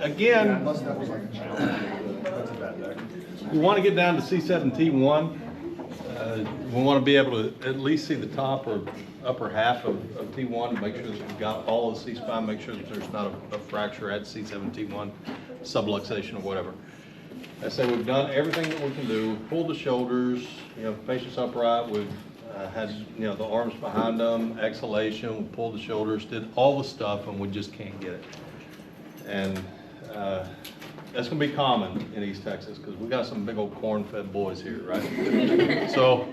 again, we want to get down to C7T1. We want to be able to at least see the top or upper half of T1 to make sure that we've got all of the C-spine, make sure that there's not a fracture at C7T1, subluxation or whatever. I say we've done everything that we can do. We've pulled the shoulders, the patient's upright. We've had, the arms behind them, exhalation. We pulled the shoulders, did all the stuff, and we just can't get it. And that's going to be common in East Texas because we got some big old corn-fed boys here, right? So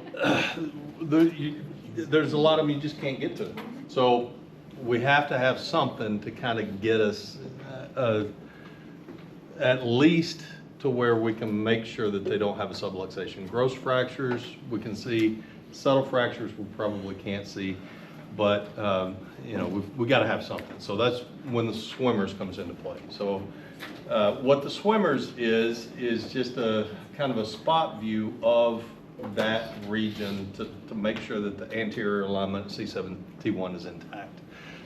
there's a lot of them you just can't get to. So we have to have something to kind of get us at least to where we can make sure that they don't have a subluxation. Gross fractures we can see, subtle fractures we probably can't see, but we got to have something. So that's when the swimmers comes into play. So what the swimmers is just a kind of a spot view of that region to make sure that the anterior alignment C7T1 is intact.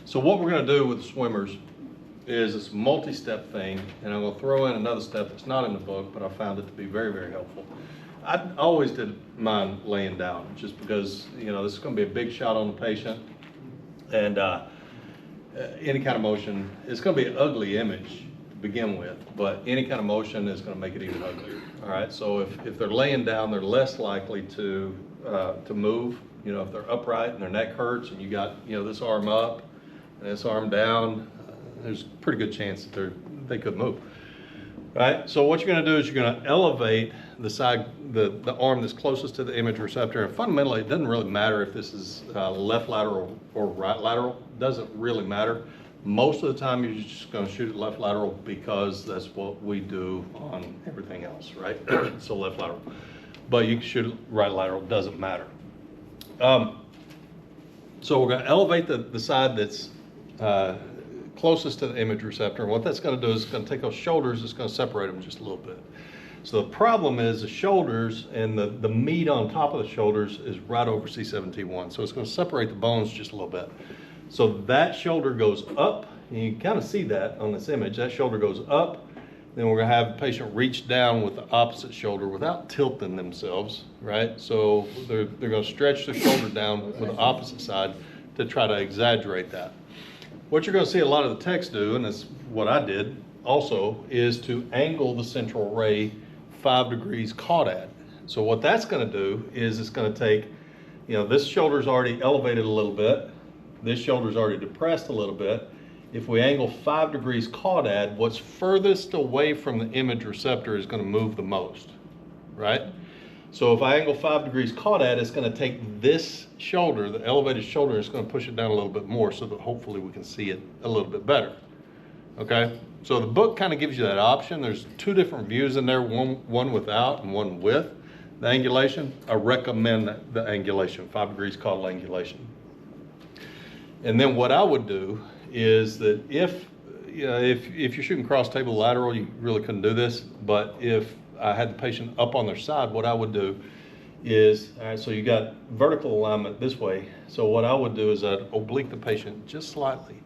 So what we're going to do with the swimmers is this multi-step thing, and I'm going to throw in another step that's not in the book, but I found it to be very, very helpful. I always did mine laying down, just because this is going to be a big shot on the patient, and any kind of motion, it's going to be an ugly image to begin with, but any kind of motion is going to make it even uglier. All right, so if they're laying down, they're less likely to move. If they're upright and their neck hurts, and you got this arm up and this arm down, there's a pretty good chance that they could move. Right? So what you're going to do is you're going to elevate the side, the arm that's closest to the image receptor. And fundamentally, it doesn't really matter if this is left lateral or right lateral. It doesn't really matter. Most of the time, you're just going to shoot it left lateral because that's what we do on everything else, right? So left lateral. But you can shoot it right lateral. It doesn't matter. So we're going to elevate the side that's closest to the image receptor. And what that's going to do is it's going to take those shoulders, it's going to separate them just a little bit. So the problem is the shoulders and the meat on top of the shoulders is right over C7T1. So it's going to separate the bones just a little bit. So that shoulder goes up, and you can kind of see that on this image. That shoulder goes up, then we're going to have the patient reach down with the opposite shoulder without tilting themselves, right? So they're going to stretch the shoulder down with the opposite side to try to exaggerate that. What you're going to see a lot of the techs do, and that's what I did also, is to angle the central ray 5 degrees caudad. So what that's going to do is it's going to take, this shoulder's already elevated a little bit, this shoulder's already depressed a little bit. If we angle 5 degrees caudad, what's furthest away from the image receptor is going to move the most, right? So if I angle 5 degrees caudad, it's going to take this shoulder, the elevated shoulder, it's going to push it down a little bit more so that hopefully we can see it a little bit better. Okay, so the book kind of gives you that option. There's 2 different views in there, one without and one with the angulation. I recommend the angulation, 5 degrees caudal angulation. And then what I would do is that if you're shooting cross table lateral, you really couldn't do this, but if I had the patient up on their side, what I would do is, all right, so you got vertical alignment this way. So what I would do is I'd oblique the patient just slightly.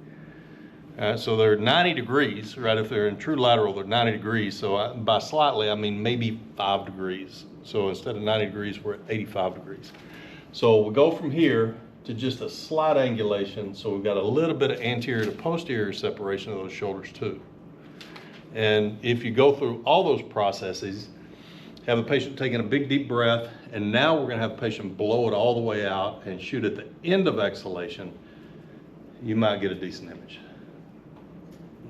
All right, so they're 90 degrees, right? If they're in true lateral, they're 90 degrees. So by slightly, I mean maybe 5 degrees. So instead of 90 degrees, we're at 85 degrees. So we'll go from here to just a slight angulation. So we've got a little bit of anterior to posterior separation of those shoulders too. And if you go through all those processes, have a patient taking a big deep breath, and now we're going to have a patient blow it all the way out and shoot at the end of exhalation, you might get a decent image.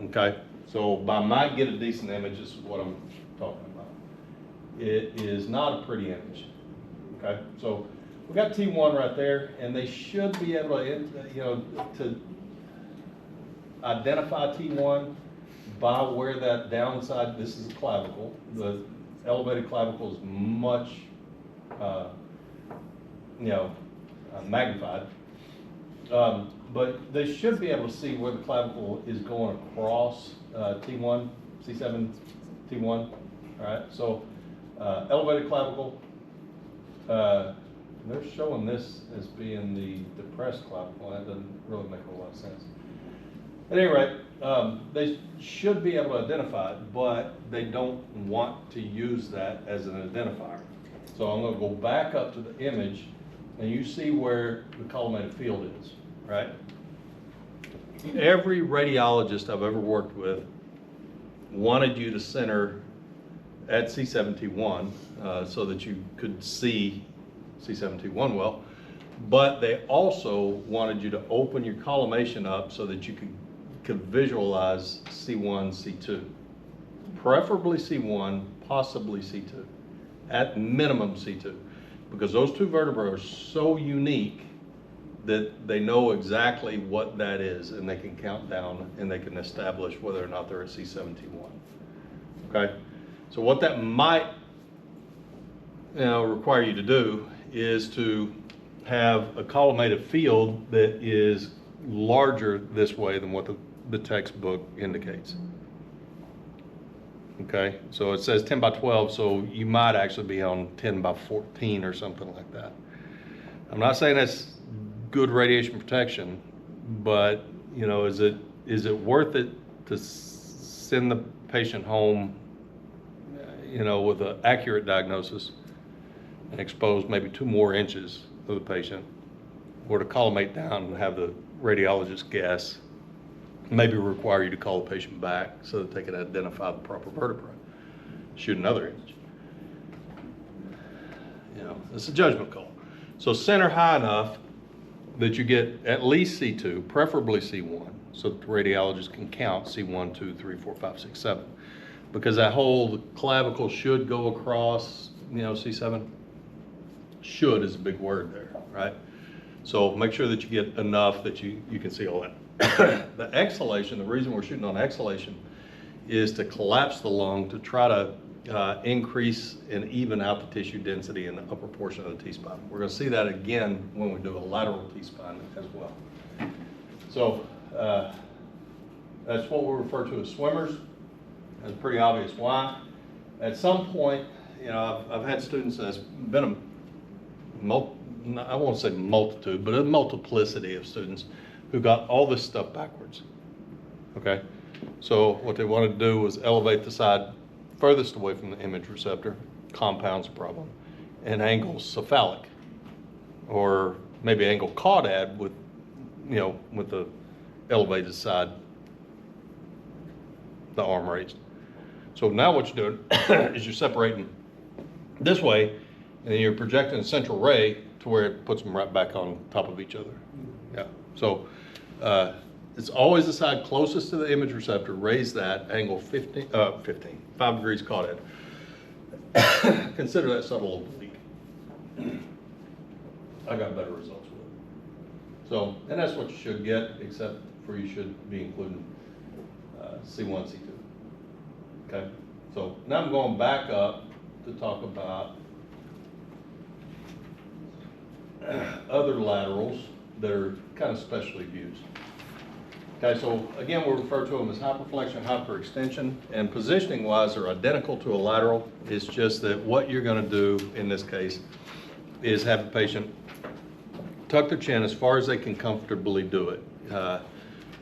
Okay, so by might get a decent image, this is what I'm talking about. It is not a pretty image. Okay, so we got T1 right there, and they should be able to identify T1 by where that downside, this is a clavicle. The elevated clavicle is much, magnified. But they should be able to see where the clavicle is going across T1, C7, T1. All right, so elevated clavicle. They're showing this as being the depressed clavicle. That doesn't really make a lot of sense. At any rate, They should be able to identify it, but they don't want to use that as an identifier. So I'm gonna go back up to the image, and you see where the collimated field is, right? Every radiologist I've ever worked with wanted you to center at C7T1 so that you could see C7T1 well, but they also wanted you to open your collimation up so that you could visualize C1, C2. Preferably C1, possibly C2. At minimum C2. Because those two vertebrae are so unique that they know exactly what that is, and they can count down and they can establish whether or not they're at C7T1. Okay? So what that might require you to do is to have a collimated field that is larger this way than what the textbook indicates. Okay, so it says 10 by 12, so you might actually be on 10 by 14 or something like that. I'm not saying that's good radiation protection, but is it worth it to send the patient home, with an accurate diagnosis and expose maybe 2 more inches of the patient, or to collimate down and have the radiologist guess, maybe require you to call the patient back so that they can identify the proper vertebrae, shoot another image. It's a judgment call. So center high enough that you get at least C2, preferably C1, so that the radiologist can count C1, 2, 3, 4, 5, 6, 7. Because that whole clavicle should go across, C7. Should is a big word there, right? So make sure that you get enough that you can see all that. The exhalation, the reason we're shooting on exhalation is to collapse the lung to try to increase and even out the tissue density in the upper portion of the T-spine. We're going to see that again when we do a lateral T-spine as well. So that's what we refer to as swimmers. It's pretty obvious why. At some point, I've had students, and it's been I won't say multitude, but a multiplicity of students who got all this stuff backwards. Okay, so what they wanted to do was elevate the side furthest away from the image receptor, compounds the problem, and angle cephalic, or maybe angle caudad with the elevated side, the arm raised. So now what you're doing is you're separating this way, and then you're projecting a central ray to where it puts them right back on top of each other. Yeah. So it's always the side closest to the image receptor. Raise that angle 5 degrees caudad. Consider that subtle oblique. I got better results with it. So, and that's what you should get, except for you should be including C1, C2. Okay. So now I'm going back up to talk about other laterals that are kind of specially used. Okay, so again, we refer to them as hyperflexion, hyperextension, and positioning wise, they're identical to a lateral. It's just that what you're going to do in this case is have the patient tuck their chin as far as they can comfortably do it.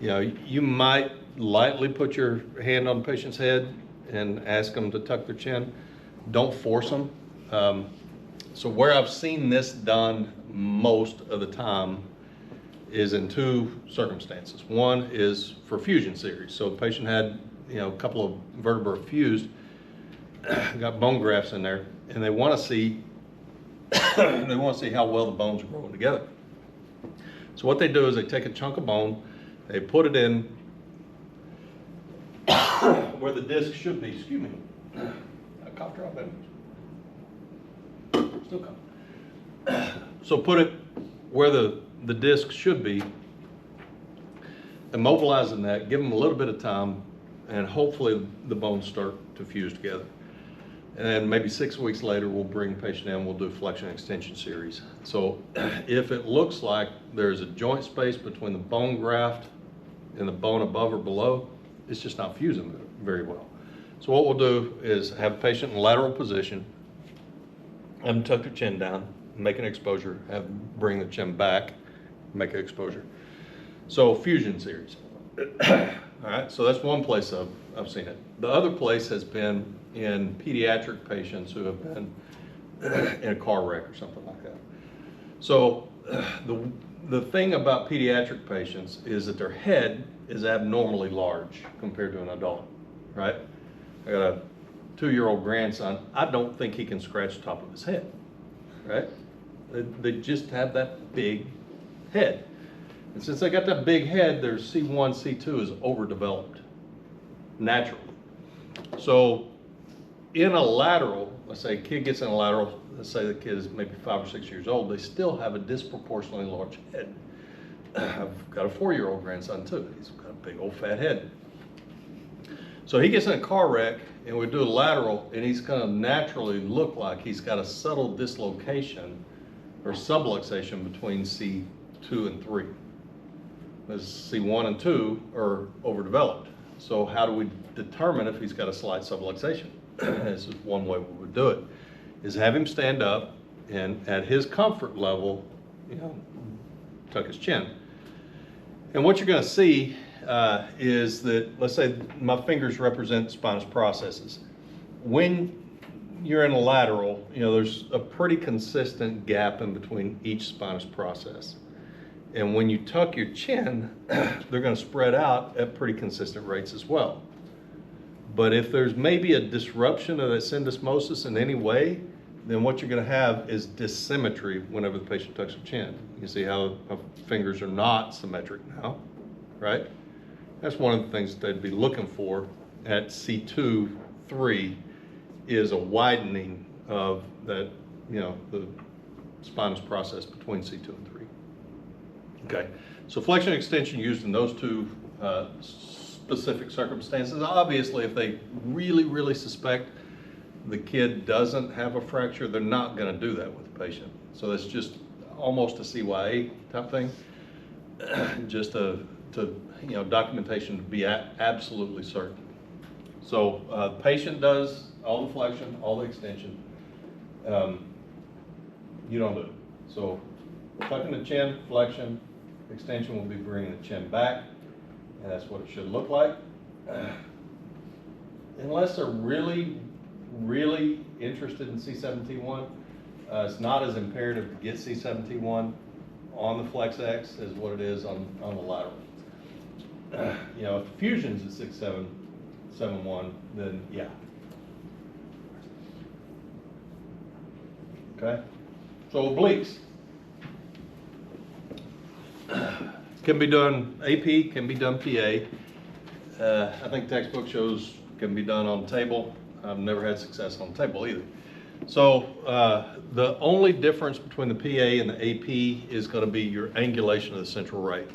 You might lightly put your hand on the patient's head and ask them to tuck their chin. Don't force them. So where I've seen this done most of the time is in 2 circumstances. One is for fusion series. So the patient had, a couple of vertebrae fused, got bone grafts in there, and they want to see how well the bones are growing together. So what they do is they take a chunk of bone, they put it in where the disc should be. Excuse me. A cough drop image. Still coming. So put it where the disc should be, immobilizing that, give them a little bit of time, and hopefully the bones start to fuse together. And then maybe 6 weeks later, we'll bring the patient in, we'll do flexion extension series. So if it looks like there's a joint space between the bone graft and the bone above or below, it's just not fusing very well. So what we'll do is have the patient in lateral position, have them tuck their chin down, make an exposure, bring the chin back, make an exposure. So fusion series. All right, so that's one place I've seen it. The other place has been in pediatric patients who have been in a car wreck or something like that. So the thing about pediatric patients is that their head is abnormally large compared to an adult, right? I got a 2-year-old grandson. I don't think he can scratch the top of his head, right? They just have that big head. And since they got that big head, their C1, C2 is overdeveloped naturally. So in a lateral, let's say a kid gets in a lateral, let's say the kid is maybe 5 or 6 years old, they still have a disproportionately large head. I've got a 4-year-old grandson too. He's got a big old fat head. So he gets in a car wreck and we do a lateral and he's gonna naturally look like he's got a subtle dislocation or subluxation between C2 and 3. As C1 and 2 are overdeveloped. So how do we determine if he's got a slight subluxation? This is one way we would do it, is have him stand up and at his comfort level, tuck his chin. And what you're gonna see is that, let's say my fingers represent spinous processes. When you're in a lateral, there's a pretty consistent gap in between each spinous process. And when you tuck your chin, they're going to spread out at pretty consistent rates as well. But if there's maybe a disruption of that syndesmosis in any way, then what you're going to have is dyssymmetry whenever the patient tucks their chin. You can see how fingers are not symmetric now, right? That's one of the things that they'd be looking for at C2, 3 is a widening of that, the spinous process between C2 and 3. Okay, so flexion and extension used in those two specific circumstances. Obviously, if they really, really suspect the kid doesn't have a fracture, they're not going to do that with the patient. So that's just almost a CYA type thing, just to documentation to be absolutely certain. So the patient does all the flexion, all the extension. You don't do it. So tucking the chin, flexion, extension will be bringing the chin back, and that's what it should look like. Unless they're really, really interested in C7T1, it's not as imperative to get C7T1 on the flex X as what it is on the lateral. If fusion's at 6.771, then yeah. Okay, so obliques. Can be done AP, can be done PA. I think textbook shows can be done on the table. I've never had success on the table either. So the only difference between the PA and the AP is going to be your angulation of the central ray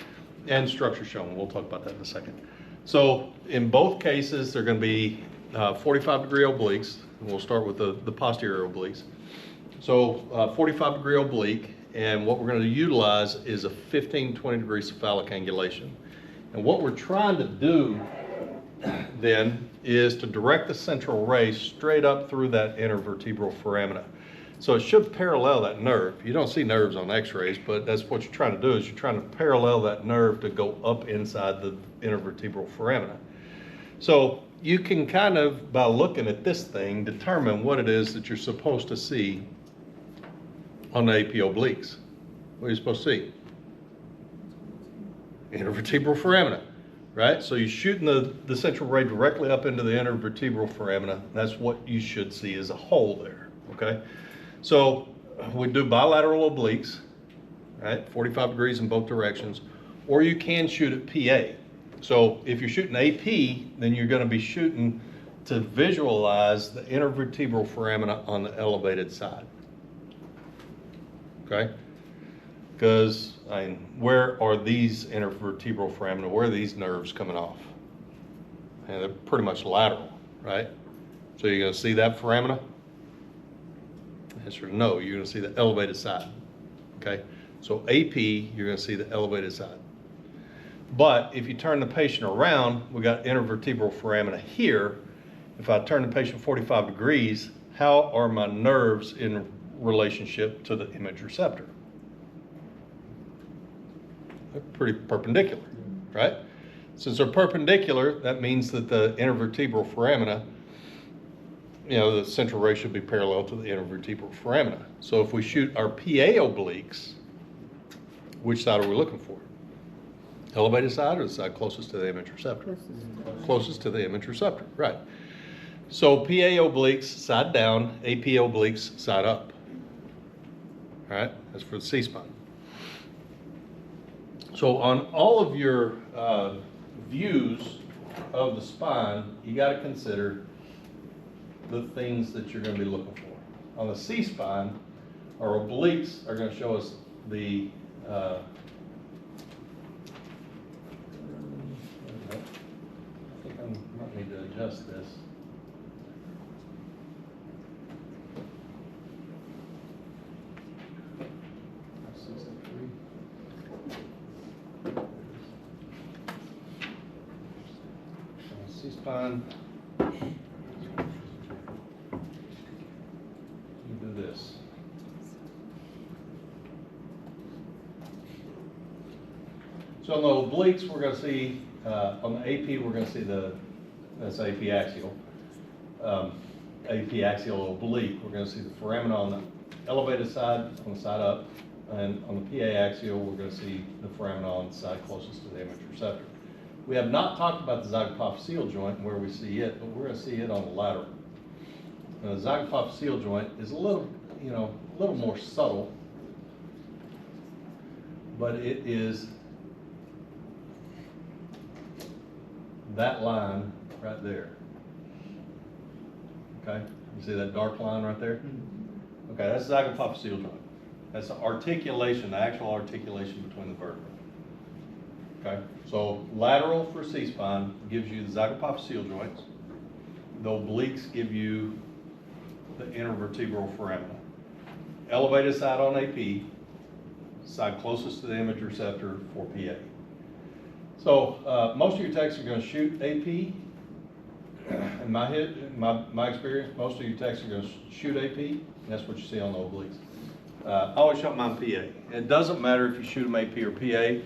and structure shown. We'll talk about that in a second. So in both cases, they're going to be 45-degree obliques. We'll start with the posterior obliques. So 45-degree oblique, and what we're going to utilize is a 15-20 degree cephalic angulation. And what we're trying to do then is to direct the central ray straight up through that intervertebral foramina. So it should parallel that nerve. You don't see nerves on x-rays, but that's what you're trying to do, is you're trying to parallel that nerve to go up inside the intervertebral foramina. So you can kind of, by looking at this thing, determine what it is that you're supposed to see on the AP obliques. What are you supposed to see? Intervertebral foramina, right? So you're shooting the central ray directly up into the intervertebral foramina. That's what you should see as a hole there, okay? So we do bilateral obliques, right? 45 degrees in both directions, or you can shoot at PA. So if you're shooting AP, then you're going to be shooting to visualize the intervertebral foramina on the elevated side. Okay? Because, where are these intervertebral foramina? Where are these nerves coming off? And they're pretty much lateral, right? So you're going to see that foramina? Answer no, you're going to see the elevated side. Okay? So AP, you're going to see the elevated side. But if you turn the patient around, we got intervertebral foramina here. If I turn the patient 45 degrees, how are my nerves in relationship to the image receptor? They're pretty perpendicular, right? Since they're perpendicular, that means that the intervertebral foramina, the central ray should be parallel to the intervertebral foramina. So if we shoot our PA obliques, which side are we looking for? Elevated side or the side closest to the image receptor? Closest to the image receptor, right. So PA obliques side down, AP obliques side up. All right, that's for the C-spine. So on all of your views of the spine, you got to consider the things that you're going to be looking for. On the C-spine, our obliques are going to show us the I think I might need to adjust this. C-spine. You do this. So on the obliques, we're going to see, on the AP, we're going to see that's AP axial. AP axial oblique, we're going to see the foramina on the elevated side, on the side up, and on the PA axial, we're going to see the foramina on the side closest to the image receptor. We have not talked about the zygapophyseal joint and where we see it, but we're going to see it on the lateral. Now, the zygapophyseal joint is a little more subtle, but it is that line right there. Okay, you see that dark line right there? Okay, that's the zygapophyseal joint. That's the articulation, the actual articulation between the vertebrae. Okay, so lateral for C-spine gives you the zygapophyseal joints. The obliques give you the intervertebral foramina. Elevated side on AP, side closest to the image receptor for PA. So most of your techs are going to shoot AP. In my experience, most of your techs are going to shoot AP, and that's what you see on the obliques. I always shot mine PA. It doesn't matter if you shoot them AP or PA.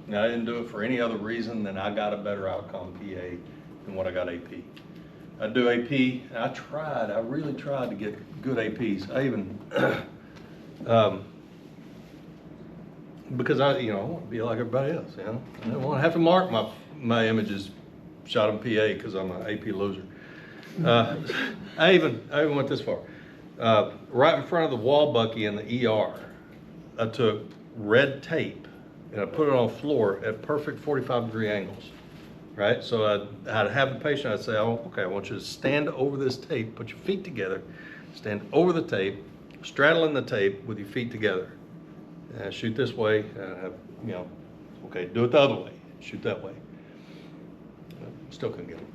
Now, I didn't do it for any other reason than I got a better outcome PA than what I got AP. I do AP, and I really tried to get good APs. I even, because I want to be like everybody else, I don't want to have to mark my images shot in PA because I'm an AP loser. I even went this far. Right in front of the wall bucky in the ER, I took red tape and I put it on the floor at perfect 45-degree angles, right? So I'd have the patient, I'd say, oh, okay, I want you to stand over this tape, put your feet together, stand over the tape, straddling the tape with your feet together. And shoot this way, okay, do it the other way, shoot that way. Still couldn't get them.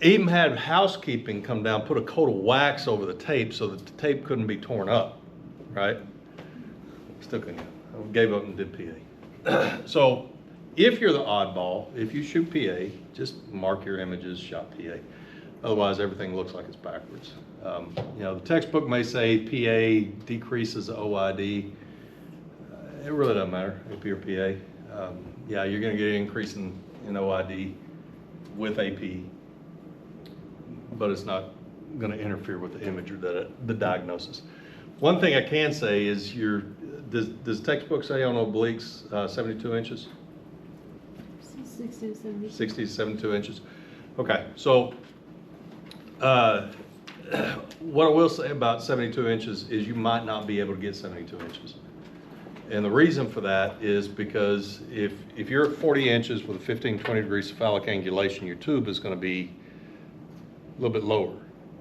Even had housekeeping come down, put a coat of wax over the tape so that the tape couldn't be torn up, right? Still couldn't get them. I gave up and did PA. So if you're the oddball, if you shoot PA, just mark your images, shot PA. Otherwise, everything looks like it's backwards. The textbook may say PA decreases the OID. It really doesn't matter, AP or PA. You're going to get an increase in OID with AP, but it's not going to interfere with the image or the diagnosis. One thing I can say is does the textbook say on obliques 72 inches? 60 to 72. 60 to 72 inches. Okay, so what I will say about 72 inches is you might not be able to get 72 inches. And the reason for that is because if you're at 40 inches with a 15, 20 degree cephalic angulation, your tube is going to be a little bit lower,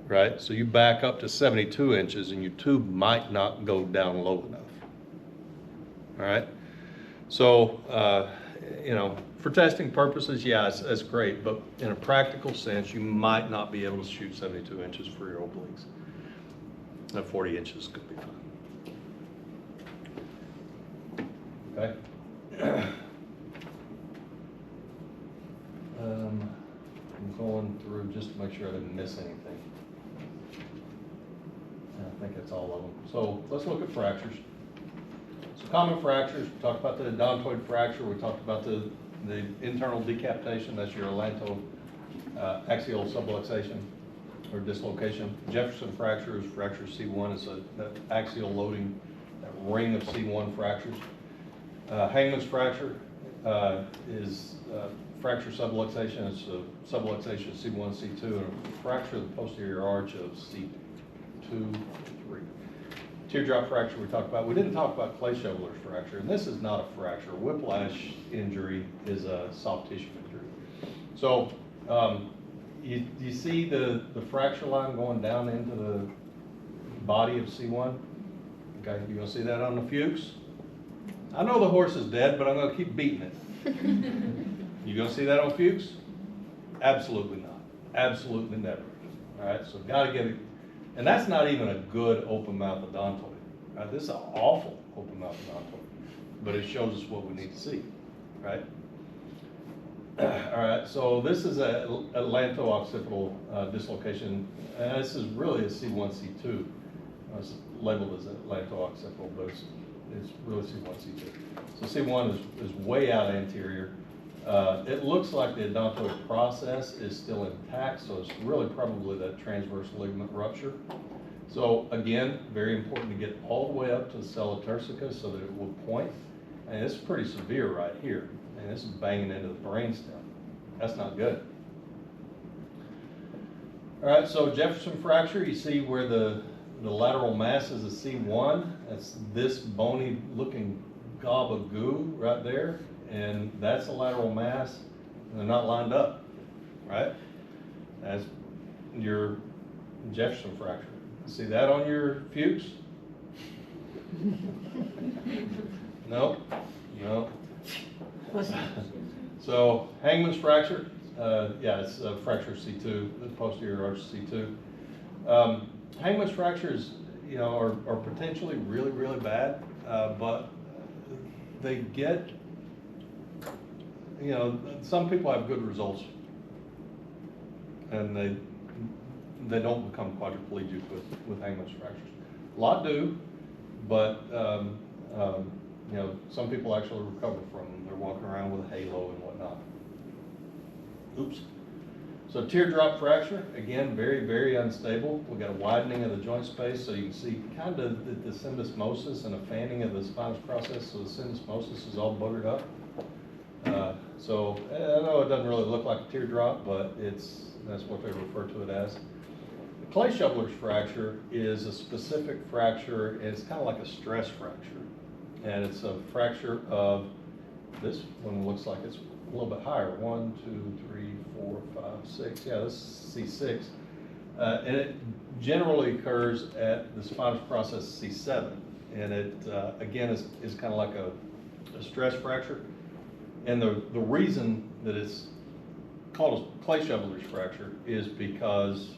right? So you back up to 72 inches and your tube might not go down low enough, all right? So, for testing purposes, that's great, but in a practical sense, you might not be able to shoot 72 inches for your obliques. At 40 inches could be fine. Okay. I'm going through just to make sure I didn't miss anything. I think that's all of them. So let's look at fractures. So common fractures, we talked about the odontoid fracture, we talked about the The internal decapitation, that's your atlanto axial subluxation or dislocation. Jefferson fracture is fracture C1. It's that axial loading, that ring of C1 fractures. Hangman's fracture is fracture subluxation. It's a subluxation of C1, C2, and a fracture of the posterior arch of C2, 3. Teardrop fracture we talked about. We didn't talk about clay shoveler's fracture, and this is not a fracture. Whiplash injury is a soft tissue injury. So you see the fracture line going down into the body of C1? Okay, you gonna see that on the Fuchs? I know the horse is dead, but I'm gonna keep beating it. You gonna see that on Fuchs? Absolutely not. Absolutely never. All right, so gotta get it. And that's not even a good open mouth odontoid. Right? This is an awful open mouth odontoid, but it shows us what we need to see, right? All right, so this is a atlanto-occipital dislocation. And this is really a C1, C2. It's labeled as atlanto-occipital, but it's really C1, C2. So C1 is way out anterior. It looks like the odontoid process is still intact, so it's really probably that transverse ligament rupture. So again, very important to get all the way up to the sella turcica so that it will point. And it's pretty severe right here. And this is banging into the brainstem. That's not good. All right, so Jefferson fracture, you see where the lateral mass is a C1. That's this bony looking gob of goo right there. And that's a lateral mass, and they're not lined up, right? That's your Jefferson fracture. See that on your Fuchs? No, no. So Hangman's fracture, yeah, it's a fracture of C2, the posterior arch C2. Hangman's fractures, you know, are potentially really, really bad, but they get, you know, some people have good results, and they don't become quadriplegic with Hangman's fractures. A lot do, but you know, some people actually recover from them. They're walking around with a halo and whatnot. Oops. So teardrop fracture, again, very, very unstable. We've got a widening of the joint space, so you can see kind of the syndesmosis and a fanning of the spinous process, so the syndesmosis is all buggered up. So I know it doesn't really look like a teardrop, but that's what they refer to it as. The clay shoveler's fracture is a specific fracture, and it's kind of like a stress fracture. And it's a fracture of, this one looks like it's a little bit higher. 1, 2, 3, 4, 5, 6. Yeah, this is C6. And it generally occurs at the spinous process C7. And it, again, is kind of like a stress fracture. And the reason that it's called a clay shoveler's fracture is because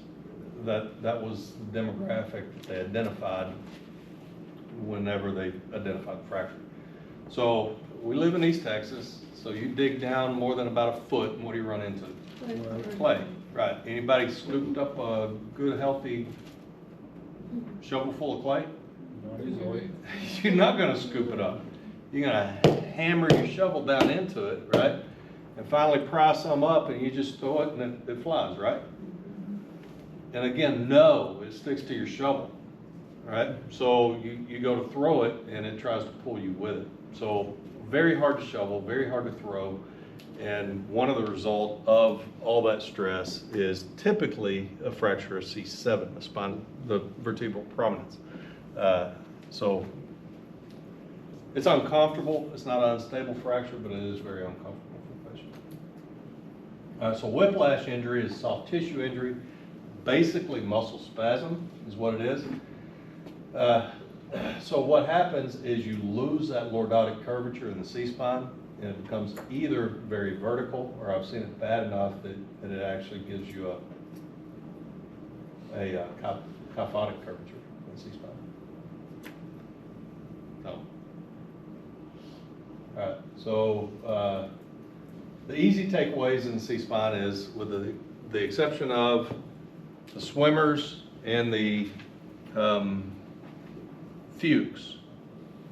that was the demographic that they identified whenever they identified the fracture. So we live in East Texas, so you dig down more than about a foot, and what do you run into? Clay, right. Anybody scooped up a good, healthy shovel full of clay? Not easily. You're not gonna scoop it up. You're gonna hammer your shovel down into it, right? And finally pry some up, and you just throw it, and it flies, right? And again, no, it sticks to your shovel, right? So you go to throw it, and it tries to pull you with it. So very hard to shovel, very hard to throw, and one of the result of all that stress is typically a fracture of C7, the vertebral prominence. So it's uncomfortable. It's not an unstable fracture, but it is very uncomfortable for the patient. So whiplash injury is soft tissue injury. Basically muscle spasm is what it is. So what happens is you lose that lordotic curvature in the C-spine, and it becomes either very vertical, or I've seen it bad enough that it actually gives you a kyphotic curvature in the C-spine. No. All right, so the easy takeaways in the C-spine is, with the exception of the swimmers and the Fuchs,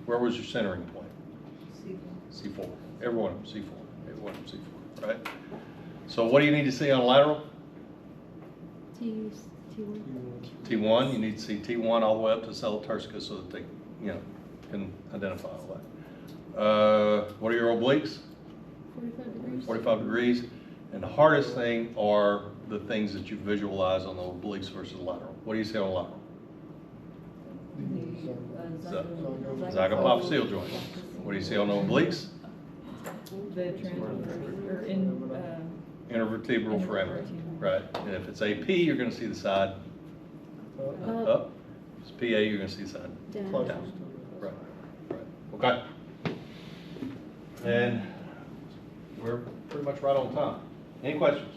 where was your centering point? C4. C4. Every one of them, C4. A1 from C4, right? So what do you need to see on lateral? T1. T1, you need to see T1 all the way up to cella turcica so that they, can identify all that. What are your obliques? 45 degrees. 45 degrees. And the hardest thing are the things that you visualize on the obliques versus lateral. What do you see on lateral? Zygapophyseal joint. What do you see on the obliques? The Intervertebral foramen. Right. And if it's AP, you're going to see the side up. If it's PA, you're going to see the side Down. down. Right. Right. Okay. And we're pretty much right on time. Any questions?